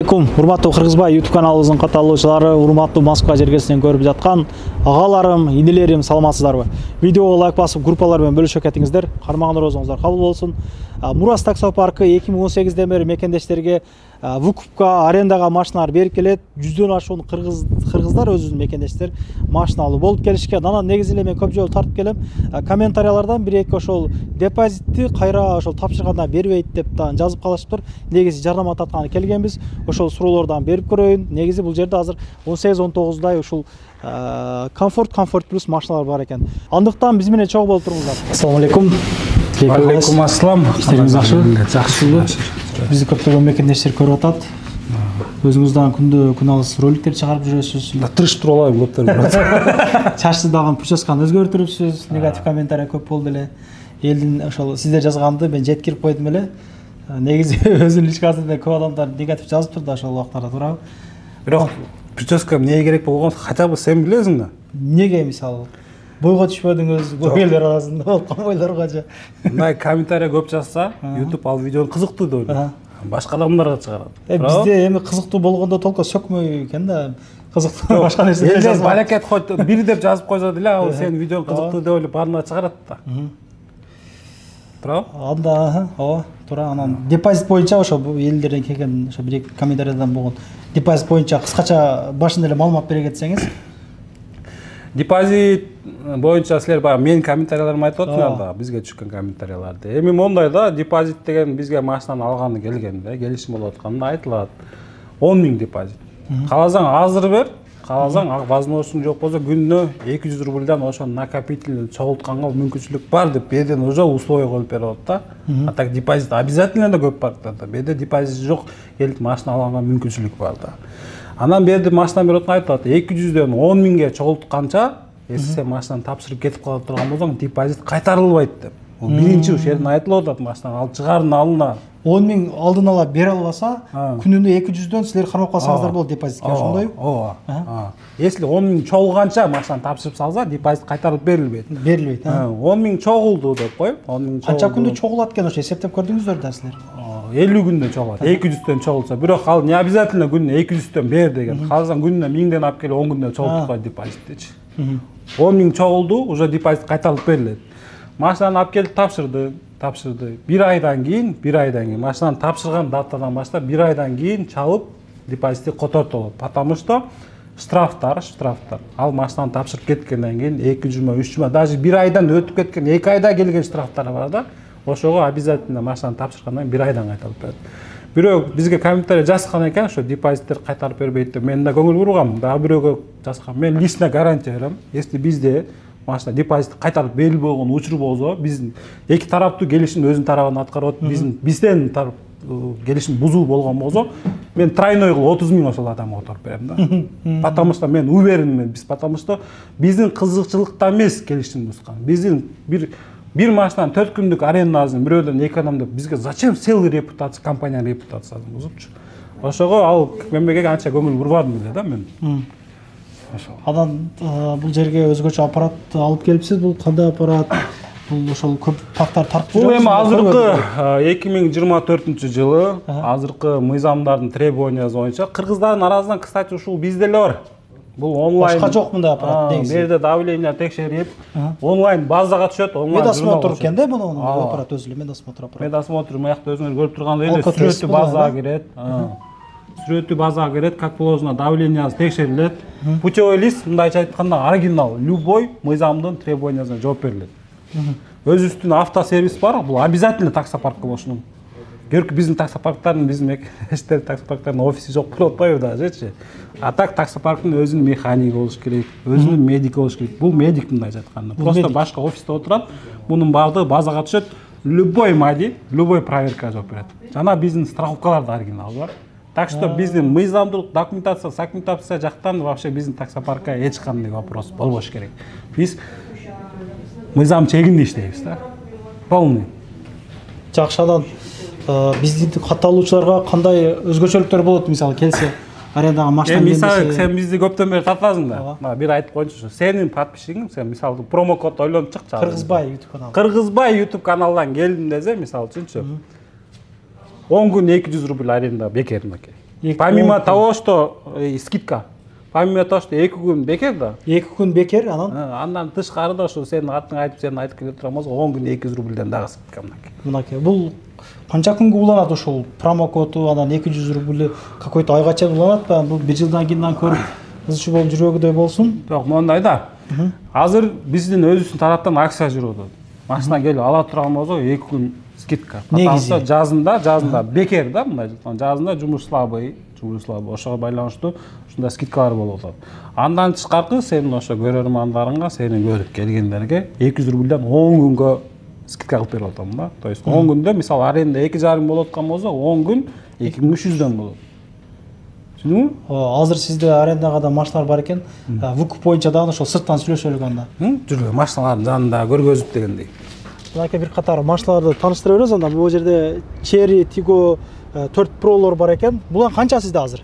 Урматтуу Кыргызбай YouTube каналыбыздын катталуучулары, урматтуу Москва жергесинен көрүп жаткан агаларым, инилерим, саламатсыздарбы? Видеого лайк басып, группалар менен бөлүшүп кетиңиздер. Кармаган розуңуздар кабыл болсун. Мурас таксопаркы 2018ден бери мекендештерге выкупка, арендага машиналар берип келет. 100дөн ашуун кыргыздар өзүнүн мекендештер машиналуу болуп келишкен. Анан негизи эле мен көп жолу тартып келем. Комментариялардан бир-эки ошол депозитти кайра ошол тапшырганда бербейт деп жазып калышыптыр. Негизи жарнама татканы келгенбиз. Ошол суроолордон берип көрөйүн. Негизи бул жерде азыр 18-19дай ушул комфорт плюс машиналар бар экен. Андыктан биз менен чогуу болуп туруңуздар. Ассаламу алейкум. Алейкум ассалам. Иштериңиз жакшыбы? Бизди көптөгөн мекендештер көрүп атат. Өзүңүздан күн алыс роликтер чыгарып жүрөсүз. Тырышып тура алайын, көптөр көрүп атат. Чачты дагы прическаны өзгөртүрүпсүз. Негатив комментарий көп болду эле. Элдин ошол сиздер жазганды мен жеткирип койдум эле. Негизи өзүнүн ички азырда көп адамдар негатив жазып турду ошол убактарда туурабы? Бирок прическа эмнеге керек болгонун хотя бы сен билесиң да. Эмнеге мисалы? Бойго түшпөдүңүз, бойлор арасында болкон бойлорго же. Мындай комментарий көп жазса, YouTube ал видеону кызыктуу деп ойлойт. Башка адамдарга чыгарат. Бизде эми кызыктуу болгондо толко сөкмөй экен да. Кызыктуу башка нерсе жазып. Балакет хоть бир деп жазып койсо деле, ал сен видеоң кызыктуу деп ойлоп баарына чыгарат да. Туурабы? Анда, ооба, туура. Анан депозит боюнча ошо элдерден келген ошо бир комментарийдан болгон депозит боюнча кыскача башында эле маалымат бере кетсеңиз. Депозит боюнча силер баягы менин комментарийлерим айтып отуңар да, бизге түшкөн комментарийлерди. Эми мондай да, депозит деген бизге машинаны алганы келгенде, келишим болуп атканда айтылат. 10 000 депозит. Кааласаң азыр бер, кааласаң возможностуң жок болсо күнүнө 200 рубльдан ошо накопительный чогултканга мүмкүнчүлүк бар деп беден уже условия коюп берип атат да. А так депозит обязательно да көп бар да. Беде депозит жок, келип машина алганга мүмкүнчүлүк бар да. Анан берди машина берип айтат 200дөн 10 000ге чогултканча, эси сен машинаны тапшырып кетип кала турган болсоң, депозит кайтарылбайт деп. Бул биринчи ушул жерден айтылып атат, машинаны алып чыгарын алына. 10 000 алдын ала бере албаса, күнүнө 200дөн силер кармап калсаңыздар болот депозитке, ошондойбу? Ооба. Если 10 000 чогулганча машинаны тапшырып салса, депозит кайтарып берилбейт. Берилбейт, 10 000 чогулду деп коюп, 10 000 чогулду. Канча күндө чогулат экен ошо эсептеп көрдүңүздөр да силер? 50 күндө чогулат. 200дөн чогулса, бирок ал не обязательно күнүнө 200дөн бер деген. Калсаң күнүнө 1000ден алып келип 10 күндө чогултуп кой депозиттечи. 10 000 чогулду, уже депозит кайтарылып берилет. Машинаны алып келип тапшырды. Bir айдан кийин машинаны тапшырган датадан баштап 1 айдан кийин чалып депозитти котортулат. Потому что штрафтар. Ал машинаны тапшырып кеткенден кийин 2 жума, 3 жума, даже 1 айдан өтүп кеткен, 2 айда келген штрафтар бар да. Ошого обязательно машинаны тапшыргандан 1 айдан кайтарып берет. Бирок бизге комментарий жазган экен, ошо депозиттер кайтарып бербейт деп. Мен да көңүл бургам. Дагы бирөөгө жазгам. Мен лично гарантия берем. Если бизде машина депозит кайтарып берилбей болгон учур болсо, биздин эки тараптуу келишим өзүнүн тарабын аткарып, бизден тарап келишим бузуу болгон болсо, мен тройной кылып 30 000 ошол адамга которуп берем да. Потому что мен уверенмен, потому что биздин кызыкчылыкта эмес келишим бузган. Биздин бир машинанын 4 күндүк арендасын бирөөдөн эконом деп бизге зачем целый репутация, компаниянын репутациясын бузупчу. Ошого ал мемлекетке анча көңүл бурбадым эле да мен. Анан бул жерге өзгөчө аппарат алып келипсиз, бул кандай аппарат? Бул ошол көп пактар таркып жүрөбүз. Бул эми азыркы 2024-жылы азыркы мыйзамдардын требованиясы боюнча кыргыздардын арасынан, кстати, ушул бизде эле бар. Бул онлайн. Башка жок мындай аппарат негизи. Берде давление текшерип, онлайн базага түшөт, онлайн. Медосмотр экен да мунун аппарат өзү эле, медосмотр аппарат. Медосмотр мыякта өзүңөр көрүп тургандай эле сүрөтү базага кирет. Сүрөтү базага кирет, как положено давлениясы текшерилет. Путевой лист, мындайча айтканда, оригинал, любой мыйзамдын требованиясына жооп берилет. Өзүбүздүн автосервис бар, бул обязательно таксопаркка болушун. Көркү биздин таксопарктардын, биздин эштер таксопарктардын офиси жок болуп атпайбы дажычы. А так таксопарктын өзүнүн механиги болуш керек, өзүнүн медики болуш керек. Бул медик мындайча айтканда. Просто башка офисте отурат, мунун баардыгы базага түшөт. Любой мади, любой проверка жооп берет. Жана биздин страховкалар да оригинал бар. Так что биздин мыйзамдуулук, документация жактан вообще биздин таксопаркка эч кандай вопрос болбош керек. Биз мыйзам чегинде иштейбиз да. Полный. Жакшы, анан биздин катталуучуларга кандай өзгөчөлүктөр болот, мисалы келсе арендага машина менде. Мисалы сен бизди көптөн бери татасың да. Бир айтып коюнчу, сенин подписчигиң, сен мисалы промокод ойлонуп чык чагы. Кыргызбай YouTube каналы. Кыргызбай YouTube каналдан келдим десе, мисалы үчүнчү 10 күн 200 рубль аренда бекер мынакей. Помимо того, что скидка. Помимо того, что 2 күн бекер да. 2 күн бекер, анан Андан тышкары да ушу сенин атың айтып, сен айтып келе турганбыз, 10 күн 200 рубльден дагы скидка мынакей. мынакей. Бул канча күнгө уланат ушул промокоду, анан 200 рубль какой-то айгача уланат ба? Бул 1 жылдан кийин көрүп ызчы болуп жүрөгүдөй болсун. Жок, мондай да. Азыр биздин өзүбүздүн тараптан акция жүрүп атат. Машина келип ала турган болсо 2 күн скидка. Потому жазында бекер да, мындай жазында жумуш слабый, ошого байланыштуу ушундай скидкалар болуп атат. Андан тышкары сенин ошо көрөрмандарыңга, сени көрүп келгендерге 200 рубльден 10 күнгө скидка кылып берип атам да. То есть 10 күндө мисалы аренда 2,5 болуп аткан болсо 10 күн 2300дөн болот. Түшүндүңбү? Азыр сизде арендага да машиналар бар экен. Выкуп боюнча дагы ошол сырттан сүйлөшөлүк анда. Жүргөн машиналардын жанында көргөзүп дегендей. Мынакей бир катар машиналарды тааныштыра беребиз анда. Бул жерде Cherry Tiggo 4 Pro'лор бар экен. Булар канча сизде азыр?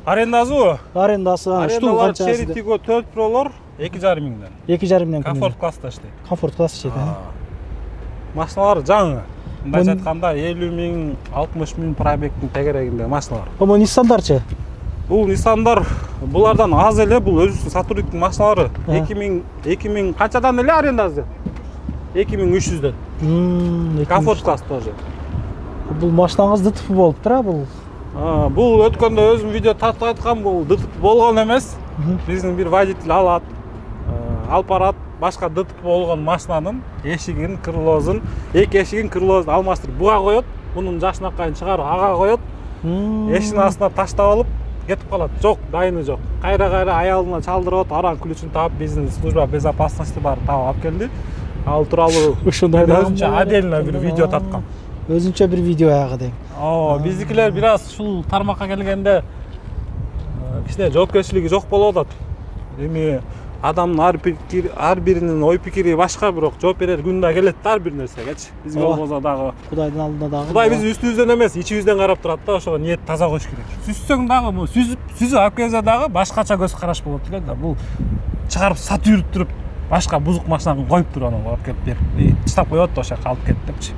Арендасыбы? Арендасы штук канча? Cherry Tiggo 4 Pro'лор 2,5 миңден. 2,5 миңден. Комфорт класста иштейт. Комфорт класс иштейт. Машиналар жаңы. Мындайча айтканда 50 миң, 60 миң пробегтин тегерегинде машиналар. Бул Nissan'дарчы? Бул Nissan'дар булардан аз эле, бул өзүбүздүн сотрудниктин машиналары. 2000 канчадан эле арендасы? 2300дөн. Комфорт класс тоже. Бул машинаңыз ДТП болуптур, бул? Бул өткөндө өзүм видео тартып айткам, бул ДТП болгон эмес. Биздин бир водитель алат, алып барат, башка ДТП болгон машинанын эшигин, крылозун, эки эшигин, крылозун алмаштырып буга коет, мунун жашынакайын чыгарып ага коет. Эшиктин астына таштап алып кетип калат. Жок, дайыны жок. Кайра аялына чалдырып, аран ключун таап, биздин служба безопасности бар таап алып келди. Ал тууралуу ушундай да өзүнчө отдельно бир видео тарткам. Өзүнчө бир видео аягы дейм. Биздикилер бир аз ушул тармакка келгенде кичине жоопкерчилиги жок болуп атат. Эми адамдын ар биринин ой пикири башка, бирок жооп берер күн да келет да ар бир нерсегечи. Бизге болбосо дагы Кудайдын алдында дагы. Кудай биз үстүбүздөн эмес, ичибизден карап турат да, ошого ниет таза коюш керек. Сүзсөң дагы, сүзүп алып келсе дагы башкача көз караш болот эле да. Бул чыгарып сатып жүрүп туруп башка бузук машинаны коюп туруп анан алып келип берип, чыдап коет да, ошо калып кет депчи.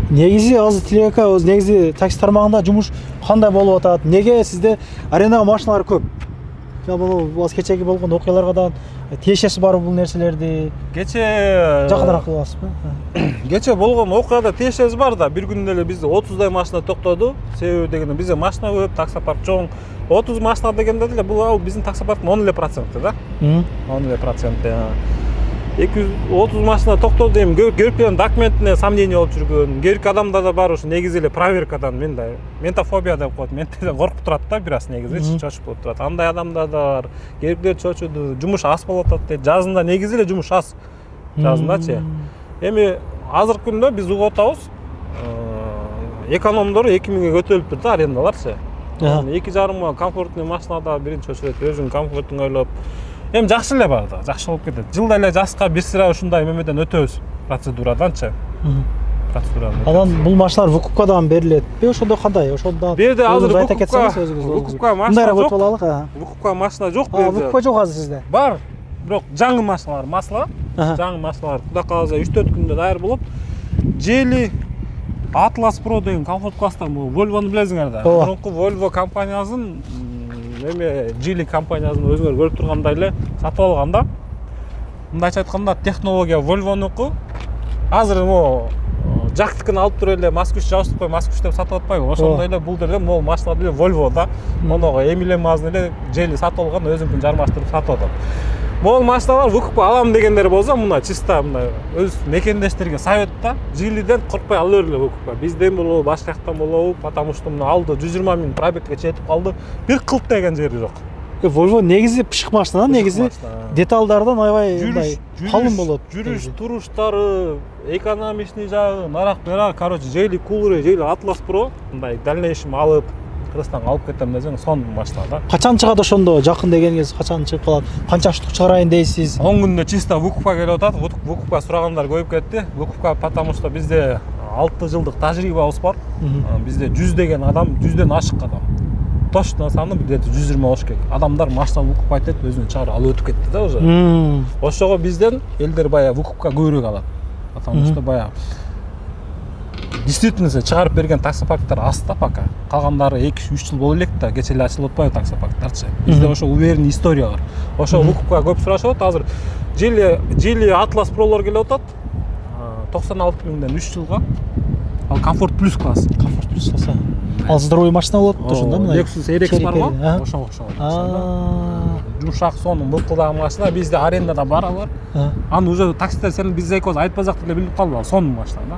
Негизи азыр Тилека өз негизи такси тармагында жумуш кандай болуп атат? Неге сизде арендага машиналар көп? Бул кечеги болгон окуяларга тиешеси бар бул нерселерди. Кече жакыныраак кылып аласызбы? Кече болгон окуяда тиешеси бар да. Бир күндө эле бизде 30дай машина токтоду. Себеби дегенде бизде машина көп, таксопарк чоң. 30 машина дегенде деле бул биздин таксопарктын 10% да. 10%. 230 машина токтоду дейм. Көрүп документине сомнение болуп жүргөн. Керек адамдар да бар, ушу негизи эле проверкадан ментофобия деп коет. Ментеден коркуп турат да, бир аз негизи чочуп болуп турат. Андай адамдар да бар. Керектер чочуду, жумуш аз болуп атат дейт. Жазында негизи эле жумуш аз. Жазындачы. Эми азыркы күндө биз угуп атабыз. Экономдору 2000ге көтөрүлүптүр да арендаларчы. 2,5 комфортный машинада биринчи очередь өзүнүн комфортун ойлоп. Эми жакшы эле бар да, жакшы болуп кетет. Жылда эле жашка бир сыра ушундай мемеден өтөбүз процедураданчы. Анан бул машиналар выкупка дагы берилет. Ошондо кандай? Ошондо берде азыр выкупка машина жок. Выкупка машина жок берде. Выкупка жок азыр сизде. Бар. Бирок жаңы машиналар, жаңы машиналар кудай кааласа 3-4 күндө даяр болуп, Geely Atlas Pro деген комфорт класстан бул Volvo'ну билесиңер да. Мурунку Volvo компаниясынын эми Geely компаниясынын өзүңөр көрүп тургандай эле сатып алган да. Мындайча айтканда технология Volvo'нуку. Азыр жактыкын алып туруп эле Москвич жабыстырып кой, Москвич деп сатып атпайбы? Ошондой эле бул деле могул машина деле Volvo да. Моного эмилемазын эле Geely сатып алган, өзүнүкүн жармаштырып сатып атат. Могул машиналар выкупка алам дегендер болсо, мына чисто мына өз мекендештерге совет да. Geely'ден коркпой ала бергиле выкупка. Бизден болобу, башка жактан болобу, потому что мына алды 120 миң пробегке жетип калды. Бир кылт деген жери жок. Volvo негизи пышык машина, негизи деталдардан аябай мындай калың болот. Жүрүш, туруштары, экономичный жагы, нарак, короче, Geely Cooler, Geely Atlas Pro мындай дальнейшем алып, Кыргызстанга алып кетем десең, сонун машина да. Качан чыгат ошондо? Жакын дегениңиз качан чыгып калат? Канча штук чыгарайын дейсиз? 10 күндө чисто выкупка келип атат. Выкупка сурагандар көбөйүп кетти. Выкупка потому что бизде 6 жылдык тажрыйбабыз бар. Бизде 100 деген адам, 100ден ашык адам. Точно саны где-то 120 болуш керек. Адамдар машина выкупка айтат, өзүнө чыгарып алып өтүп кетти да уже. Ошого бизден элдер бая выкупка көбүрөөк алат. Потому что бая действительно чыгарып берген таксопарктар аз да пока. Калгандары 2-3 жыл боло элек да, кече эле ачылып атпайбы таксопарктарчы. Бизде ошо уверенный история бар. Ошо Вукупка көп сурашат. Азыр Geely Atlas Pro'лор келип атат. 96 миңден 3 жылга. Ал Comfort Plus класс. Comfort Plus болсо. Ал здоровый машина болот ошондо мына. Lexus RX барбы? Ошого окшогон. Жумшак сонун былкылдаган машина, бизде арендада бар алар. Аны уже такситтер сен биз экөөбүз айтпасак деле билип калдык, сонун машина да.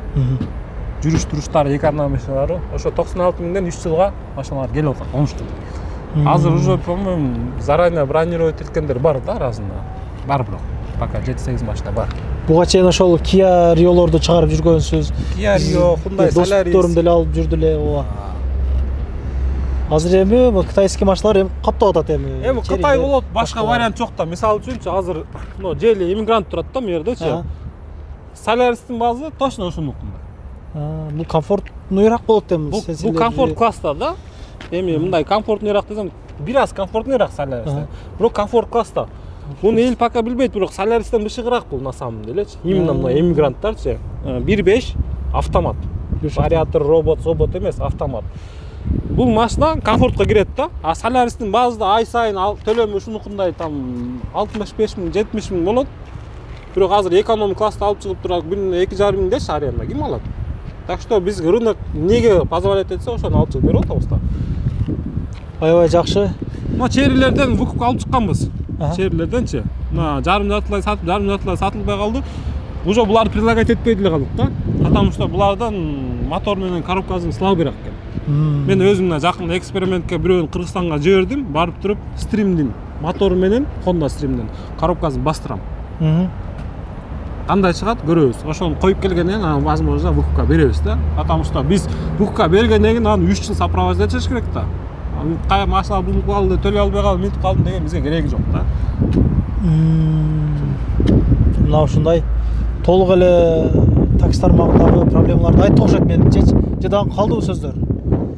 Жүрүш туруштары, экономикалары ошо 96 миңден 3 жылга машиналар келип атат, оңуштуу. Азыр уже, по-моему, заранее бронировать эткендер бар да, арасында. Бар бирок. Пока 7-8 машина бар. Буга чейин ошол Kia Rio'лорду чыгарып жүргөнсүз. Kia Rio, Hyundai Solaris. Досторум деле алып жүрдү эле, ооба. Азыр эми бул кытайский машиналар эми каптап атат эми. Эми Кытай болот, башка вариант жок да. Мисалы үчүнчү азыр Geely Immigrant турат да, мэрдечи. Solaris'тин базы точно ушунукунда. Бул комфортнуйраак болот эми. Бул комфорт класста да. Эми мындай комфортнуйраак десем, бир аз комфортнуйраак Solaris'тен. Бирок комфорт класста. Муну эл пока билбейт, бирок Solaris'тен бышыгыраак бул на самом делечи. Именно мына Immigrant'тарчы 1.5 автомат. Вариатор, робот эмес, автомат. Бул машина комфортко кирет да. А Solaris'тин базада ай сайын төлөмү ушунукундай там 65 миң, 70 миң болот. Бирок азыр эконом класста алып чыгып турат, күнүнө 2,5 миңдеш аренда ким алат? Так что биз рынок неге позволять этсе, ошону алып чыгып берип атабыз да. Аябай жакшы. Мына черилерден Вукупка алып чыкканбыз. Черилерденчи. Мына жарым жартылай сатылбай калды. Уже буларды предлагать этпей деле калдык да. Потому что булардан мотор менен коробкасын слабыйраак экен. Мен өзүм жакында экспериментке бирөөнү Кыргызстанга жибердим, барып туруп стримдин мотору менен Honda стримдин коробкасын бастырам. Кандай чыгат көрөбүз. Ошону коюп келгенден кийин возможно Вукупка беребиз да. Потому что биз Вукупка бергенден кийин аны 3 жыл сопровождать этиш керек да. Кай машина бузулуп калды, төлөй албай калдым, мынтип калдым деген бизге кереги жок да. Мына ушундай толук эле такси тармагындагы проблемаларды айтып окшойт менимче. Жадан калдыбы сөздөр?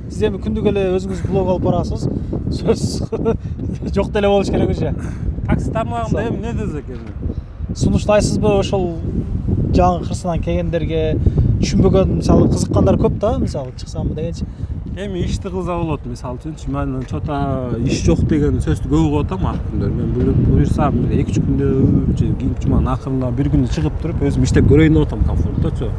Сиз эми күндүк эле өзүңүз блог алып барасыз. Сөз жок деле болуш керек уже. Такси тармагында эми не десек эми? Сунуштайсызбы ошол жаңы кырсынан келгендерге түшүнбөгөн, мисалы кызыккандар көп да, мисалы чыксамбы дегенчи. Эми ишти кылса болот, мисалы үчүнчү, мен чота иш жок деген сөздү көп угуп атам ар күндөр. Мен буюрсам 2-3 күндө, кийинки жуманын акырында бир күнү чыгып туруп өзүм иштеп көрөйүн деп атам комфортточу.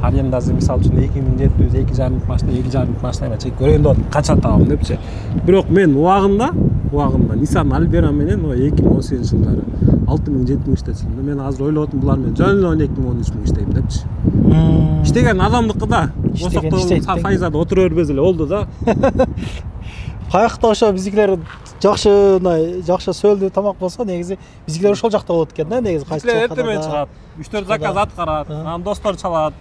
Арендасы мисалы үчүн 2700, 2,5 миң машина, 2,5 миң машина чек көрөйүн деп атам, канча табам депчи. Бирок мен убагында Nissan Almera менен 2018 жылдары 6 миң, 7 миң иштечүмүн. Мен азыр ойлоп атам, булар менен жөн эле 12 миң, 13 миң иштейм депчи. Иштеген адамдыкы да. Ошондо файзада отура бербес эле болду да. Каякта ошо биздикилер жакшы сөөлдүү тамак болсо, негизи биздикилер ошол жакта болот экен да, негизи кайсы жакта. Эртемен чыгат, 3-4 заказ аткарат, анан достор чалат.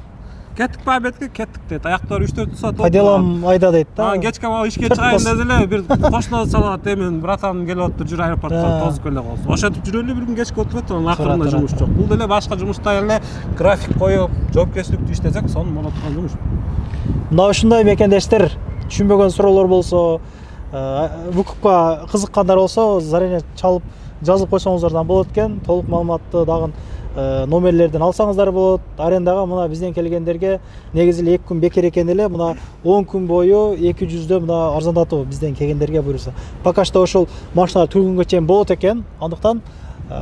Кеттик па бетке, кеттик дейт. Аяктары 3-4 саат. Айдалам айда дейт да. Кечке бала ишке чыгайын деди эле, бир кошуна чалат, эми братан келип атты, жүр аэропортко тозуп келе калсын. Ошентип жүрөлү, бир күн кечке отурат, анан акырында жумуш жок. Бул деле башка жумуштай эле график коюп, жоопкерчиликтүү иштесек, сонун болот турган жумуш. Мына ушундай мекендештер, түшүнбөгөн суроолор болсо, Вукупка кызыккандар болсо, заранее чалып жазып койсоңуздардан болот экен. Толук маалыматты дагы номерлерден алсаңыздар болот. Арендага мына бизден келгендерге негизи 2 күн бекер экен эле, мына 10 күн бою 200дө мына арзандатуу бизден келгендерге буюрса. Пока что ошол машиналар түгөнгө чейин болот экен. Андыктан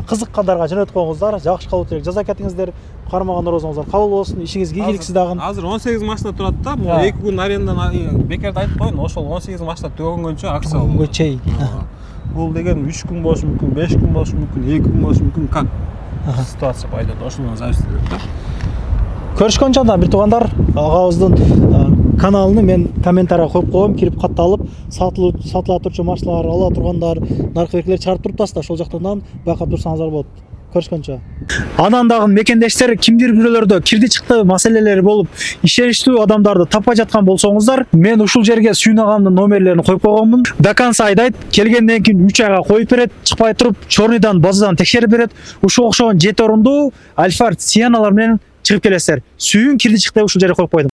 кызыккандарга жөнөтүп коюңуздар, жакшы кабыл керек жаза кетиңиздер. Кармагандарыңыздар кабыл болсун, ишиңиз ийгиликсиз дагы. Азыр 18 машина турат да, 2 күн арендадан бекерде айтып коеюн, ошол 18 машина түгөнгөнчө акция түгөнгө чейин. Бул деген 3 күн болушу мүмкүн, 5 күн болушу мүмкүн, 2 күн болушу мүмкүн, как ситуация пайдат, ошондон зависит этет да. Көрүшкөнчө анда бир туугандар, агабыздын каналыны мен комментарийга коюп коем, кирип катталып, сатыла турчу машиналар ала тургандар, наркы беркилер чыгарып туруптас да, ошол жактан байкап турсаңыздар болот. Көрүшкөнчө. Анан дагы мекендештер кимдир бирөөлөрдө кирди чыкты маселелери болуп, ишеништүү адамдарды таппай жаткан болсоңуздар, мен ушул жерге Сүйүн агамдын номерлерин коюп койгонмун. До конца айдайт, келгенден кийин 3 айга коюп берет, чыкпай туруп, чорныйдан базадан текшерип берет. Ушул окшогон 7 орундуу Альфа Сианалар менен чыгып келесиздер. Сүйүн кирди чыкты ушул жерге коюп койдум.